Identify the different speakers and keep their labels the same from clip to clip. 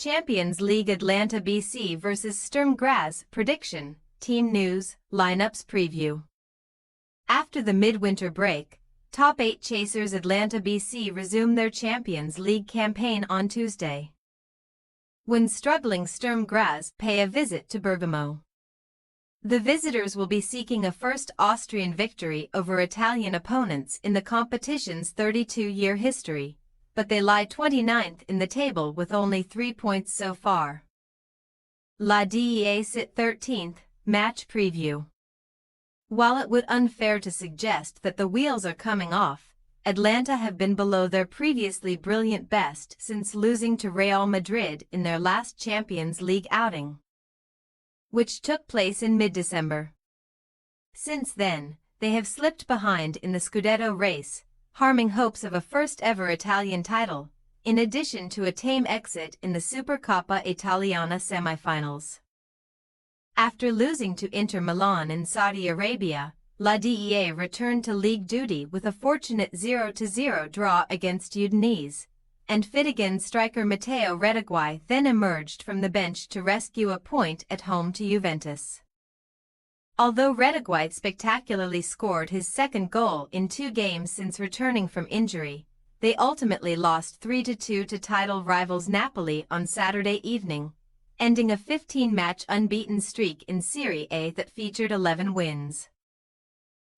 Speaker 1: Champions League Atalanta BC vs Sturm Graz. Prediction, team news, lineups preview. After the midwinter break, top 8 chasers Atalanta BC resume their Champions League campaign on Tuesday, when struggling Sturm Graz pay a visit to Bergamo. The visitors will be seeking a first Austrian victory over Italian opponents in the competition's 32-year history, but they lie 29th in the table with only 3 points so far. La DEA sit 13th, match preview. While it would be unfair to suggest that the wheels are coming off, Atalanta have been below their previously brilliant best since losing to Real Madrid in their last Champions League outing, which took place in mid-December. Since then, they have slipped behind in the Scudetto race, harming hopes of a first-ever Italian title, in addition to a tame exit in the Supercoppa Italiana semi-finals. After losing to Inter Milan in Saudi Arabia, La DEA returned to league duty with a fortunate 0-0 draw against Udinese, and fit-again striker Matteo Retegui then emerged from the bench to rescue a point at home to Juventus. Although Retegui spectacularly scored his second goal in 2 games since returning from injury, they ultimately lost 3-2 to title rivals Napoli on Saturday evening, ending a 15-match unbeaten streak in Serie A that featured 11 wins.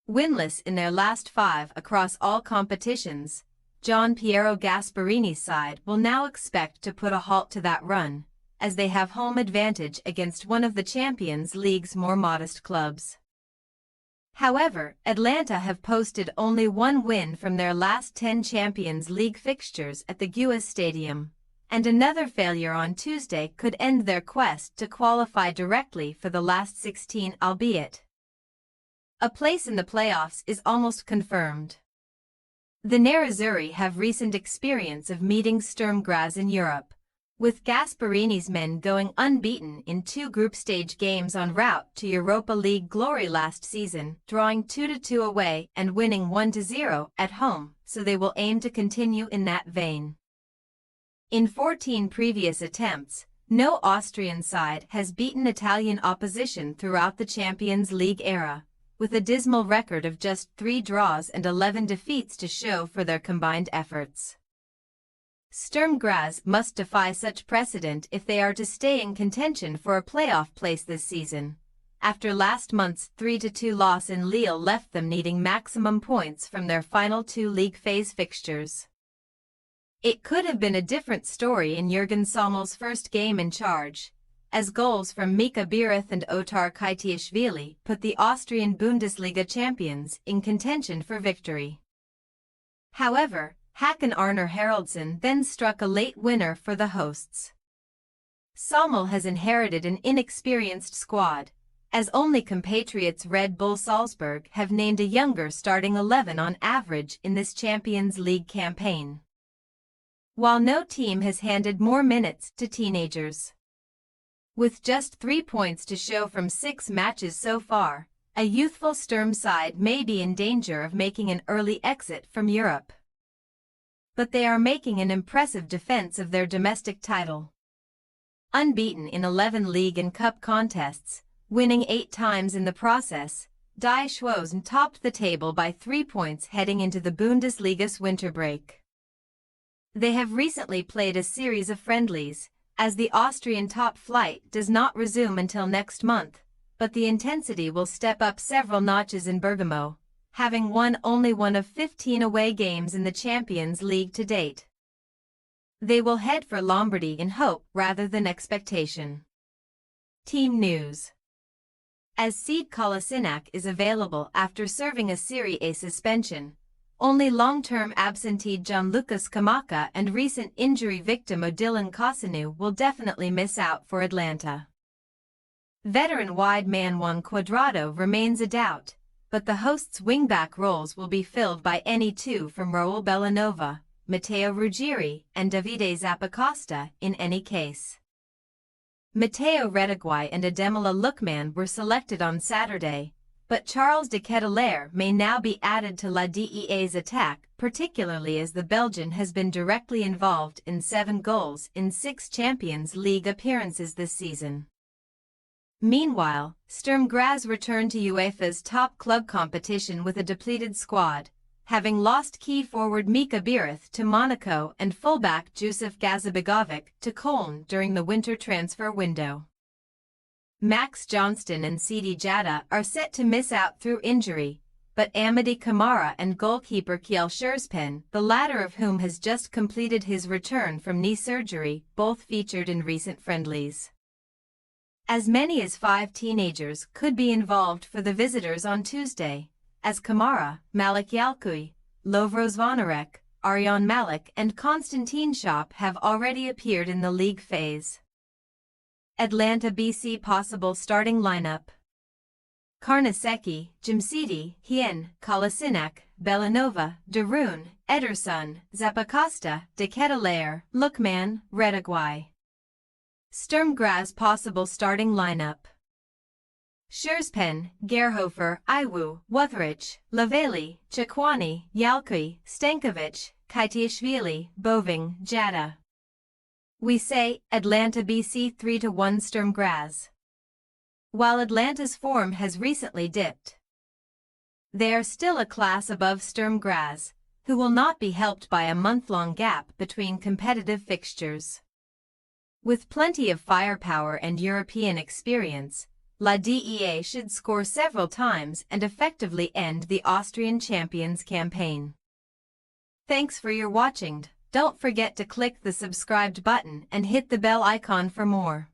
Speaker 1: Winless in their last 5 across all competitions, Gian Piero Gasparini's side will now expect to put a halt to that run, as they have home advantage against one of the Champions League's more modest clubs. However, Atalanta have posted only 1 win from their last 10 Champions League fixtures at the Guas Stadium, and another failure on Tuesday could end their quest to qualify directly for the last 16, albeit a place in the playoffs is almost confirmed. The Nerazzurri have recent experience of meeting Sturm Graz in Europe, with Gasparini's men going unbeaten in 2 group stage games en route to Europa League glory last season, drawing 2-2 away and winning 1-0 at home, so they will aim to continue in that vein. In 14 previous attempts, no Austrian side has beaten Italian opposition throughout the Champions League era, with a dismal record of just 3 draws and 11 defeats to show for their combined efforts. Sturm Graz must defy such precedent if they are to stay in contention for a playoff place this season, after last month's 3-2 loss in Lille left them needing maximum points from their final 2 league phase fixtures. It could have been a different story in Jurgen Sommel's first game in charge, as goals from Mika Biereth and Otar Kaitiashvili put the Austrian Bundesliga champions in contention for victory. However, Håkan Arnar Haraldsson then struck a late winner for the hosts. Sommel has inherited an inexperienced squad, as only compatriots Red Bull Salzburg have named a younger starting 11 on average in this Champions League campaign, while no team has handed more minutes to teenagers. With just 3 points to show from 6 matches so far, a youthful Sturm side may be in danger of making an early exit from Europe. But they are making an impressive defense of their domestic title. Unbeaten in 11 league and cup contests, winning 8 times in the process, Die Schwozen topped the table by 3 points heading into the Bundesliga's winter break. They have recently played a series of friendlies, as the Austrian top flight does not resume until next month, but the intensity will step up several notches in Bergamo, having won only 1 of 15 away games in the Champions League to date. They will head for Lombardy in hope rather than expectation. Team news. As Sead Kolasinac is available after serving a Serie A suspension, only long-term absentee Gianluca Scamacca and recent injury victim Odilon Kossanu will definitely miss out for Atalanta. Veteran wide man Juan Cuadrado remains a doubt, but the hosts' wingback roles will be filled by any 2 from Raul Bellanova, Matteo Ruggieri, and Davide Zappacosta in any case. Matteo Retegui and Ademola Lookman were selected on Saturday, but Charles de Ketelaere may now be added to La DEA's attack, particularly as the Belgian has been directly involved in 7 goals in 6 Champions League appearances this season. Meanwhile, Sturm Graz returned to UEFA's top club competition with a depleted squad, having lost key forward Mika Biereth to Monaco and fullback Jusuf Gazibegovic to Köln during the winter transfer window. Max Johnston and Sidi Jada are set to miss out through injury, but Amady Camara and goalkeeper Kiel Schurspen, the latter of whom has just completed his return from knee surgery, both featured in recent friendlies. As many as 5 teenagers could be involved for the visitors on Tuesday, as Kamara, Malik Yalkui, Lovro Zvonarek, Aryan Malik and Konstantin Schop have already appeared in the league phase. Atalanta BC possible starting lineup: Karnaseki, Jimsiti, Hien, Kolasinac, Belanova, Darun, Ederson, Zappacosta, De Ketelaere, Lookman, Rediguai. Sturm Graz possible starting lineup: Schurspen, Gerhofer, Iwu, Wuthrich, Laveli, Chakwani, Yalkui, Stankovic, Kaitiashvili, Boving, Jada. We say, Atalanta BC 3-1 Sturm Graz. While Atlanta's form has recently dipped, they are still a class above Sturm Graz, who will not be helped by a month-long gap between competitive fixtures. With plenty of firepower and European experience, La DEA should score several times and effectively end the Austrian champions' campaign. Thanks for your watching. Don't forget to click the subscribed button and hit the bell icon for more.